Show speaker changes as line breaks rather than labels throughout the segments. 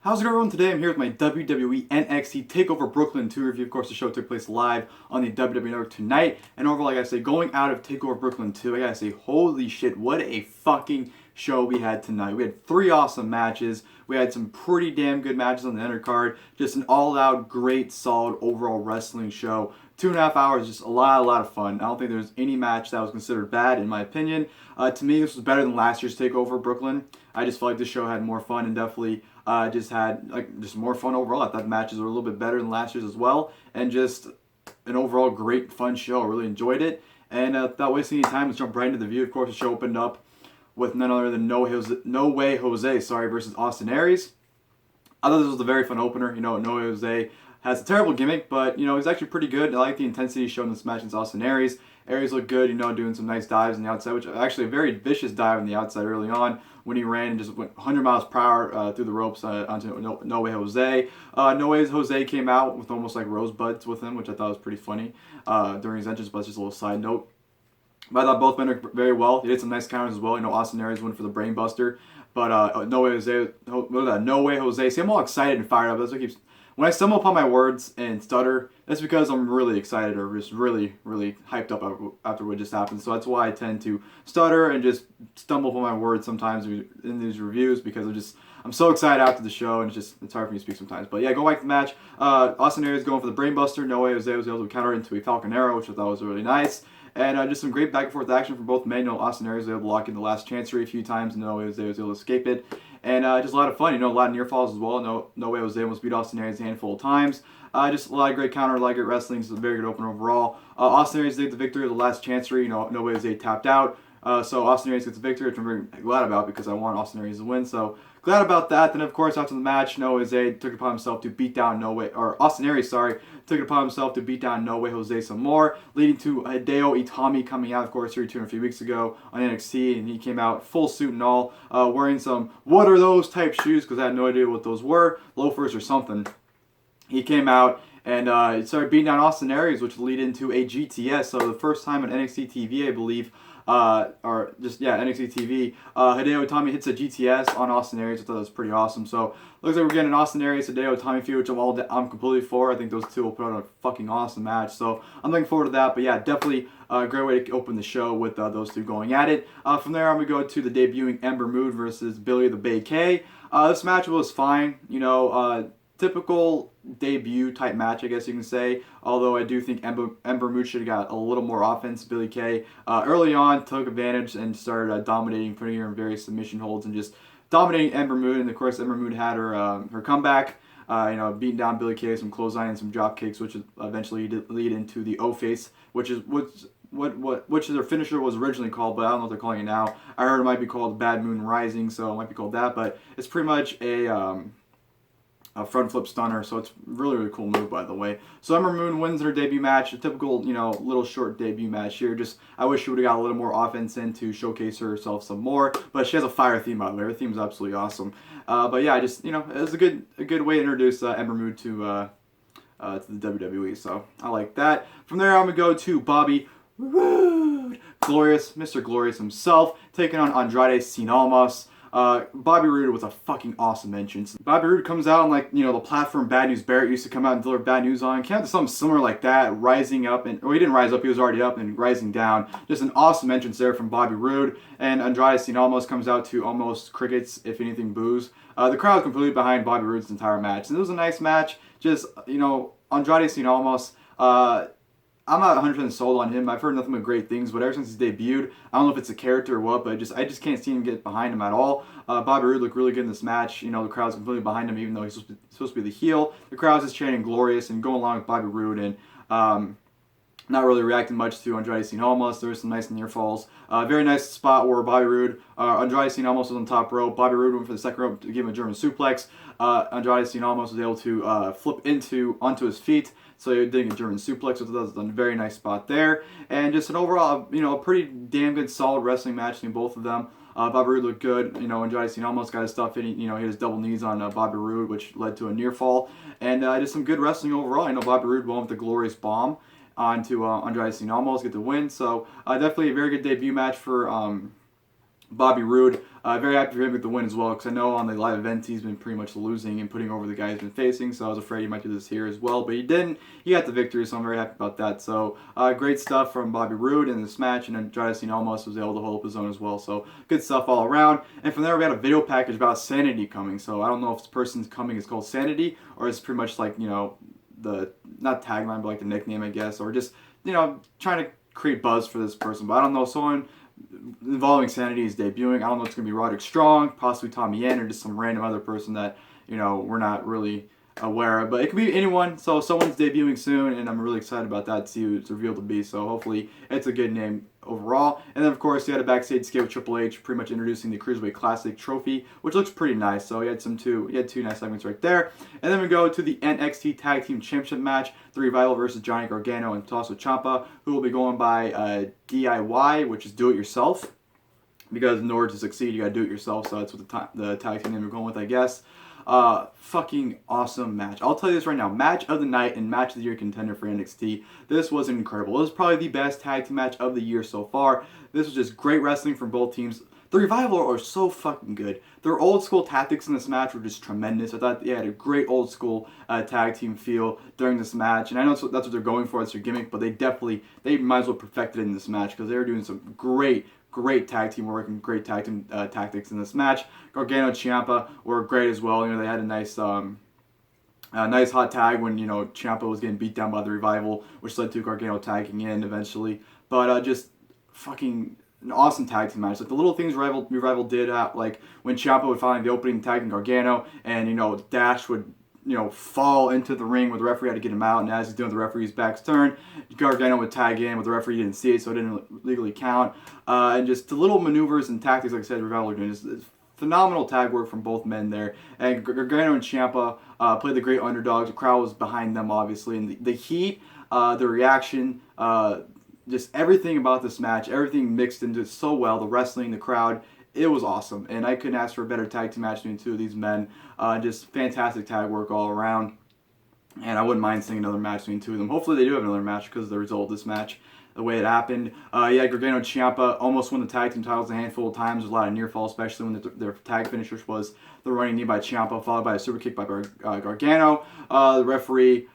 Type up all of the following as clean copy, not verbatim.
How's it going, everyone? Today I'm here with my WWE NXT TakeOver Brooklyn 2 review. Of course, the show took place live on the WWE Network tonight. And overall, I gotta say, going out of TakeOver Brooklyn 2, I gotta say, holy shit, what a fucking show we had tonight. We had 3 awesome matches. We had some pretty damn good matches on the undercard. Just an all-out, great, solid overall wrestling show. 2.5 hours, just a lot of fun. I don't think there's any match that was considered bad, in my opinion. To me, this was better than last year's TakeOver Brooklyn. I just felt like this show had more fun and definitely just had just more fun overall. I thought the matches were a little bit better than last year's as well, and just an overall great fun show. I really enjoyed it, and without wasting any time, let's jump right into the view. Of course, the show opened up with none other than No Way Jose, versus Austin Aries. I thought this was a very fun opener. No Way Jose has a terrible gimmick, but he's actually pretty good. I like the intensity shown in this match against Austin Aries. Aries looked good, doing some nice dives on the outside, which actually a very vicious dive on the outside early on when he ran and just went 100 miles per hour through the ropes onto No Way Jose. No Way Jose came out with almost like rosebuds with him, which I thought was pretty funny during his entrance, but that's just a little side note. But I thought both men are very well. He did some nice counters as well. Austin Aries went for the brainbuster, but No Way Jose. See, I'm all excited and fired up. That's what keeps. When I stumble upon my words and stutter, that's because I'm really excited or just really hyped up after what just happened. So that's why I tend to stutter and just stumble upon my words sometimes in these reviews, because I'm so excited after the show, and it's hard for me to speak sometimes. But yeah, go back to the match. Austin Aries going for the brainbuster. No Way Jose was able to counter into a Falcon Arrow, which I thought was really nice. And just some great back and forth action from both men. Austin Aries was able to lock in the last chancery a few times, and No Way Jose was able to escape it. And just a lot of fun, a lot of near falls as well. No Way Jose almost beat Austin Aries a handful of times. Just a lot of great counter, a lot of great wrestling. It's a very good opener overall. Austin Aries did the victory of the last chancery. No Way Jose tapped out. So Austin Aries gets the victory, which I'm very glad about because I want Austin Aries to win. So glad about that. Then of course after the match, No Way Jose took it upon himself to beat down Austin Aries, took it upon himself to beat down No Way Jose some more, leading to Hideo Itami coming out. Of course, he returned a few weeks ago on NXT, and he came out full suit and all, wearing some what are those type shoes, because I had no idea what those were, loafers or something. He came out and started beating down Austin Aries, which would lead into a GTS. So the first time on NXT TV, I believe, NXT TV, Hideo Itami hits a GTS on Austin Aries. I thought that was pretty awesome. So looks like we're getting an Austin Aries Hideo Itami feud, which I'm completely for. I think those two will put on a fucking awesome match. So I'm looking forward to that. But yeah, definitely a great way to open the show with those two going at it. From there, I'm gonna go to the debuting Ember Mood versus Billie the Bay K. This match was fine. Typical debut type match, I guess you can say. Although I do think Ember Mood should have got a little more offense. Billie Kay early on took advantage and started dominating, putting her in various submission holds and just dominating Ember Mood. And of course, Ember Mood had her comeback. Beating down Billie Kay, some clothesline and some drop kicks, which eventually did lead into the O-Face, which their finisher was originally called, but I don't know what they're calling it now. I heard it might be called Bad Moon Rising, so it might be called that. But it's pretty much a front flip stunner, so it's really cool move, by the way. So Ember Moon wins her debut match, a typical little short debut match here. Just I wish she would have got a little more offense in to showcase herself some more, but she has a fire theme, by the way. Her theme is absolutely awesome. But yeah, it was a good way to introduce Ember Moon to the WWE, so I like that. From there, I'm gonna go to Bobby Roode, Mr. Glorious himself, taking on Andrade Cien Almas. Bobby Roode was a fucking awesome entrance. Bobby Roode comes out on the platform Bad News Barrett used to come out and deliver bad news on. Came out to something similar like that, rising up, he didn't rise up, he was already up and rising down. Just an awesome entrance there from Bobby Roode. And Andrade Cien Almas comes out to almost crickets, if anything boos. The crowd was completely behind Bobby Roode's entire match. And it was a nice match. Just, Andrade Cien Almas, I'm not 100% sold on him. I've heard nothing but great things, but ever since he's debuted, I don't know if it's a character or what, but I just can't see him get behind him at all. Bobby Roode looked really good in this match. The crowd's completely behind him, even though he's supposed to be the heel. The crowd's just chanting glorious and going along with Bobby Roode and not really reacting much to Andrade Cien Almas. There was some nice near falls. Very nice spot where Bobby Roode, Andrade Cien Almas was on top rope. Bobby Roode went for the second rope to give him a German suplex. Andrade Cien Almas was able to flip onto his feet. So you're doing a German suplex, which was a very nice spot there. And just an overall, a pretty damn good, solid wrestling match between both of them. Bobby Roode looked good. Andrade Cien Almas got his stuff in. He hit his double knees on Bobby Roode, which led to a near fall. And just some good wrestling overall. Bobby Roode won with the glorious bomb onto Andrade Cien Almas, get the win. So definitely a very good debut match for Bobby Roode, very happy for him with the win as well, because I know on the live events he's been pretty much losing and putting over the guy he's been facing, so I was afraid he might do this here as well, but he didn't. He got the victory, so I'm very happy about that. So great stuff from Bobby Roode in this match, and then Andrade Almas was able to hold up his own as well, so good stuff all around. And from there we got a video package about Sanity coming, so I don't know if this person's coming is called Sanity, or it's pretty much like, you know, the, not tagline, but like the nickname, I guess, or just, you know, trying to create buzz for this person, but I don't know, someone involving Sanity is debuting. I don't know if it's going to be Roderick Strong, possibly Tommy Yen, or just some random other person that, you know, we're not really aware of. But it could be anyone, so someone's debuting soon, and I'm really excited about that to see who it's revealed to be. So hopefully it's a good name overall. And then, of course, you had a backstage skit with Triple H, pretty much introducing the Cruiserweight Classic trophy, which looks pretty nice. So he had two nice segments right there. And then we go to the NXT Tag Team Championship match, The Revival versus Johnny Gargano and Tommaso Ciampa, who will be going by DIY, which is do it yourself. Because in order to succeed, you gotta do it yourself. So that's what the tag team name we're going with, I guess. Fucking awesome match. I'll tell you this right now. Match of the night and match of the year contender for NXT. This was incredible. This was probably the best tag team match of the year so far. This was just great wrestling from both teams. The Revival are so fucking good. Their old school tactics in this match were just tremendous. I thought they had a great old school tag team feel during this match. And I know that's what they're going for. It's their gimmick. But they might as well perfect it in this match, because they were doing some great tag team work and great tag team tactics in this match. Gargano and Ciampa were great as well. You know, they had a nice hot tag when, you know, Ciampa was getting beat down by the Revival, which led to Gargano tagging in eventually. But just fucking an awesome tag team match. Like the little things Revival did, like when Ciampa would find the opening tagging Gargano, and, you know, Dash would, you know, fall into the ring where the referee had to get him out, and as he's doing the referee's back's turn, Gargano would tag in, but the referee didn't see it, so it didn't legally count. And just the little maneuvers and tactics, like I said, Revival are doing. It's phenomenal tag work from both men there. And Gargano and Ciampa played the great underdogs. The crowd was behind them, obviously, and the heat, the reaction, just everything about this match, everything mixed into it so well. The wrestling, the crowd, it was awesome, and I couldn't ask for a better tag team match between two of these men. Just fantastic tag work all around, and I wouldn't mind seeing another match between two of them. Hopefully they do have another match because of the result of this match, the way it happened. Gargano and Ciampa almost won the tag team titles a handful of times. There's a lot of near fall, especially when their tag finish, which was the running knee by Ciampa, followed by a super kick by Gargano. The referee,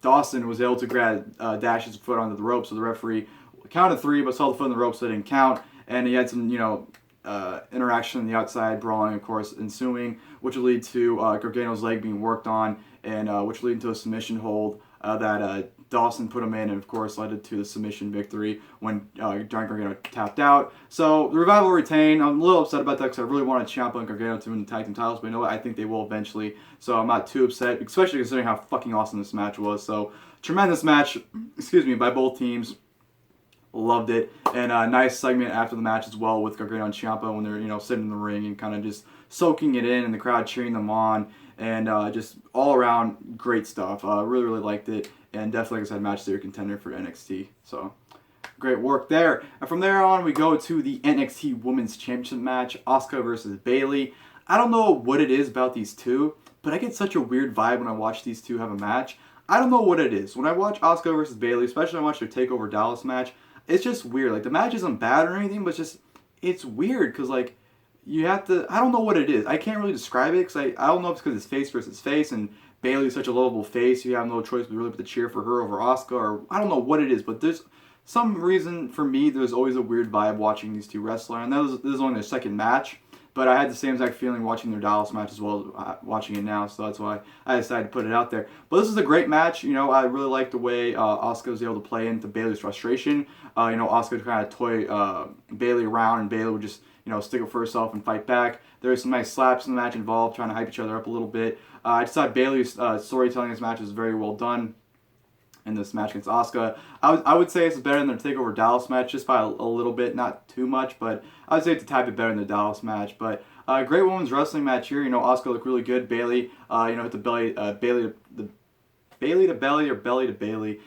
Dawson, was able to grab Dash's foot onto the rope, so the referee counted 3, but saw the foot in the rope, so it didn't count. And he had some, you know, interaction on the outside, brawling, of course, ensuing, which would lead to Gargano's leg being worked on, and which would lead to a submission hold that Dawson put him in, and of course led to the submission victory when Johnny Gargano tapped out. So the Revival retained. I'm a little upset about that because I really wanted Ciampa and Gargano to win the tag team titles, but you know what? I think they will eventually. So I'm not too upset, especially considering how fucking awesome this match was. So tremendous match, by both teams. Loved it. And a nice segment after the match as well with Gargano and Ciampa when they're, you know, sitting in the ring and kind of just soaking it in, and the crowd cheering them on, and just all around great stuff. Really liked it, and definitely, like I said, match of the year contender for NXT. So great work there. And from there on, we go to the NXT Women's Championship match, Asuka versus Bayley. I don't know what it is about these two, but I get such a weird vibe when I watch these two have a match. I don't know what it is. When I watch Asuka versus Bayley, especially when I watch their TakeOver Dallas match, it's just weird. Like, the match isn't bad or anything, but it's weird because, like, you have to, I don't know what it is. I can't really describe it because I don't know if it's because it's face versus face, and Bayley's such a lovable face, you have no choice but really to cheer for her over Asuka, or I don't know what it is, but there's some reason for me, there's always a weird vibe watching these two wrestle, and this is only their second match, but I had the same exact feeling watching their Dallas match as well as watching it now, so that's why I decided to put it out there. But this is a great match. You know, I really like the way Asuka was able to play into Bayley's frustration. You know, Asuka would kind of toy Bayley around, and Bayley would just, you know, stick up for herself and fight back. There were some nice slaps in the match involved, trying to hype each other up a little bit. I just thought Bayley's storytelling in this match was very well done in this match against Asuka. I would say it's better than their TakeOver Dallas match, just by a little bit, not too much, but I would say it's a tad bit better than the Dallas match. But great women's wrestling match here. You know, Asuka looked really good. Bayley, you know, hit the Bayley to belly or belly to Bayley.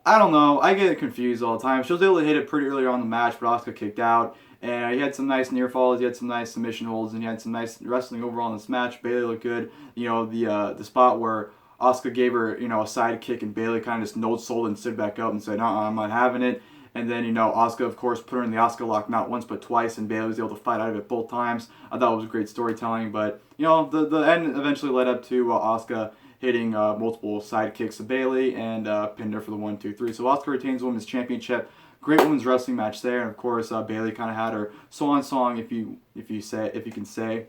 I don't know. I get confused all the time. She was able to hit it pretty early on in the match, but Asuka kicked out. And he had some nice near falls, he had some nice submission holds, and he had some nice wrestling overall in this match. Bayley looked good. You know, the spot where Asuka gave her, you know, a side kick, and Bayley kind of just no-sold and stood back up and said, I'm not having it. And then, you know, Asuka, of course, put her in the Asuka lock not once but twice, and Bayley was able to fight out of it both times. I thought it was great storytelling, but, you know, the end eventually led up to Asuka hitting multiple side kicks to Bayley and pinned her for the 1, 2, 3. So Asuka retains the Women's Championship. Great women's wrestling match there, and of course Bayley kind of had her swan song, if you can say.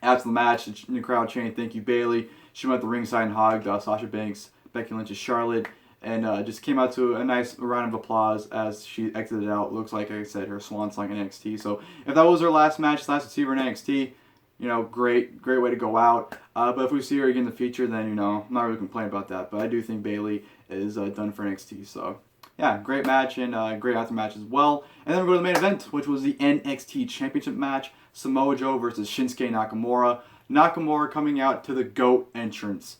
After the match, the crowd chanted, "Thank you, Bayley." She went to the ringside and hugged Sasha Banks, Becky Lynch, and Charlotte, and just came out to a nice round of applause as she exited out. Looks like I said, her swan song in NXT. So if that was her last match, last to see her in NXT, you know, great way to go out. But if we see her again in the future, then, you know, I'm not really complaining about that. But I do think Bayley is done for NXT. So yeah, great match and great aftermatch as well. And then we go to the main event, which was the NXT Championship match. Samoa Joe versus Shinsuke Nakamura. Nakamura coming out to the GOAT entrance.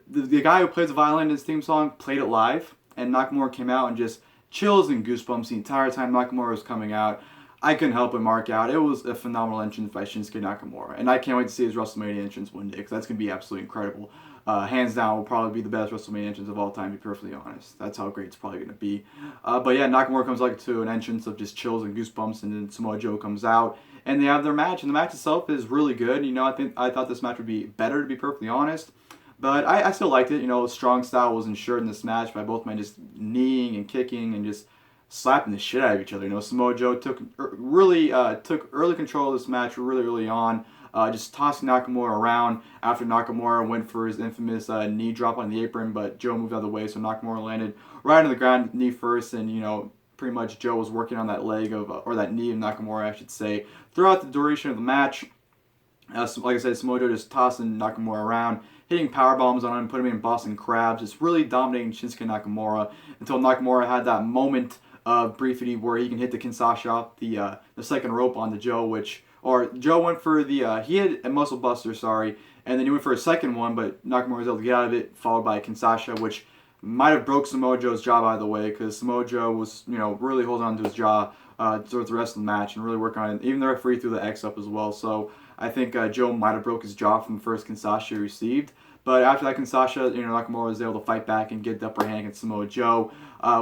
The guy who plays the violin in his theme song played it live, and Nakamura came out and just chills and goosebumps the entire time Nakamura was coming out. I couldn't help but mark out. It was a phenomenal entrance by Shinsuke Nakamura, and I can't wait to see his WrestleMania entrance one day, because that's going to be absolutely incredible. Hands down, will probably be the best WrestleMania entrance of all time, to be perfectly honest. That's how great it's probably going to be. But yeah, Nakamura comes like to an entrance of just chills and goosebumps, and then Samoa Joe comes out, and they have their match, and the match itself is really good. You know, I thought this match would be better, to be perfectly honest. But I still liked it. You know, strong style was ensured in this match by both men just kneeing and kicking and just slapping the shit out of each other. You know, Samoa Joe took early control of this match really early on, just tossing Nakamura around after Nakamura went for his infamous knee drop on the apron, but Joe moved out of the way, so Nakamura landed right on the ground, knee first, and, you know, pretty much Joe was working on that leg of, or that knee of Nakamura, I should say, throughout the duration of the match. Like I said, Samoa Joe just tossing Nakamura around, hitting power bombs on him, putting him in Boston Crabs, just really dominating Shinsuke Nakamura until Nakamura had that moment of briefity where he can hit the Kinshasa off the second rope on the Joe, Joe went for he had a muscle buster, sorry, and then he went for a second one, but Nakamura was able to get out of it, followed by Kinshasa, which might have broke Samoa Joe's jaw, by the way, because Samoa Joe was, you know, really holding on to his jaw throughout the rest of the match and really working on it. Even the referee threw the X up as well, so I think Joe might have broke his jaw from the first Kinshasa he received. But after that Kinshasa, you know, Nakamura was able to fight back and get the upper hand against Samoa Joe,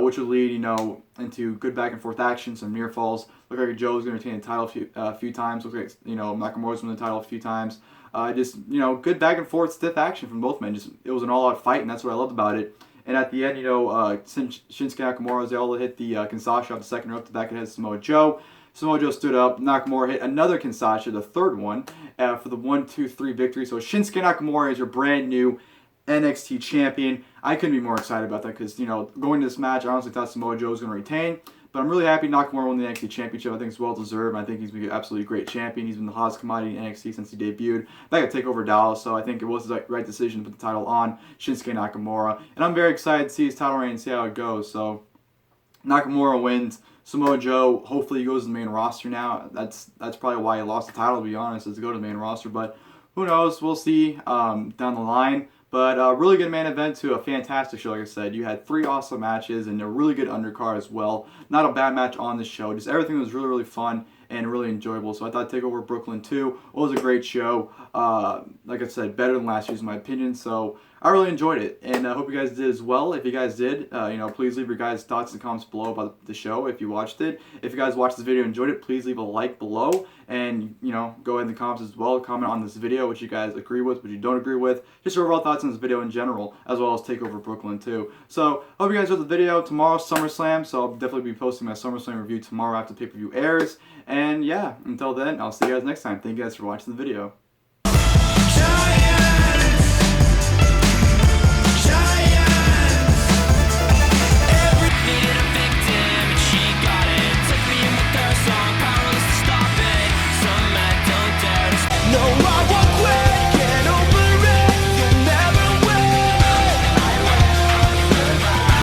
which would lead, you know, into good back and forth action, some near falls. Looked like Joe was going to retain the title a few times. Looked like, you know, Nakamura was winning the title a few times. Just, you know, good back and forth, stiff action from both men. Just, it was an all-out fight, and that's what I loved about it. And at the end, you know, Shinsuke Nakamura was able to hit the Kinshasa off the second rope to back ahead of Samoa Joe. Samoa Joe stood up. Nakamura hit another Kinshasa, the third one, for the 1, 2, 3 victory. So Shinsuke Nakamura is your brand new NXT champion. I couldn't be more excited about that because, you know, going to this match, I honestly thought Samoa Joe was going to retain. But I'm really happy Nakamura won the NXT Championship. I think it's well deserved. I think he's been an absolutely great champion. He's been the hottest commodity in NXT since he debuted back at TakeOver Dallas. So I think it was the right decision to put the title on Shinsuke Nakamura. And I'm very excited to see his title reign and see how it goes. So Nakamura wins. Samoa Joe hopefully goes to the main roster now. That's probably why he lost the title, to be honest, is to go to the main roster. But who knows? We'll see down the line. But a really good main event to a fantastic show, like I said. You had 3 awesome matches and a really good undercard as well. Not a bad match on the show. Just everything was really, really fun and really enjoyable. So I thought TakeOver Brooklyn 2 was a great show. Like I said, better than last year's in my opinion. So I really enjoyed it, and I hope you guys did as well. If you guys did, you know, please leave your guys' thoughts in the comments below about the show if you watched it. If you guys watched this video and enjoyed it, please leave a like below, and, you know, go ahead in the comments as well. Comment on this video, what you guys agree with, what you don't agree with. Just your overall thoughts on this video in general, as well as TakeOver Brooklyn too. So, hope you guys enjoyed the video. Tomorrow's SummerSlam, so I'll definitely be posting my SummerSlam review tomorrow after the pay-per-view airs. And yeah, until then, I'll see you guys next time. Thank you guys for watching the video.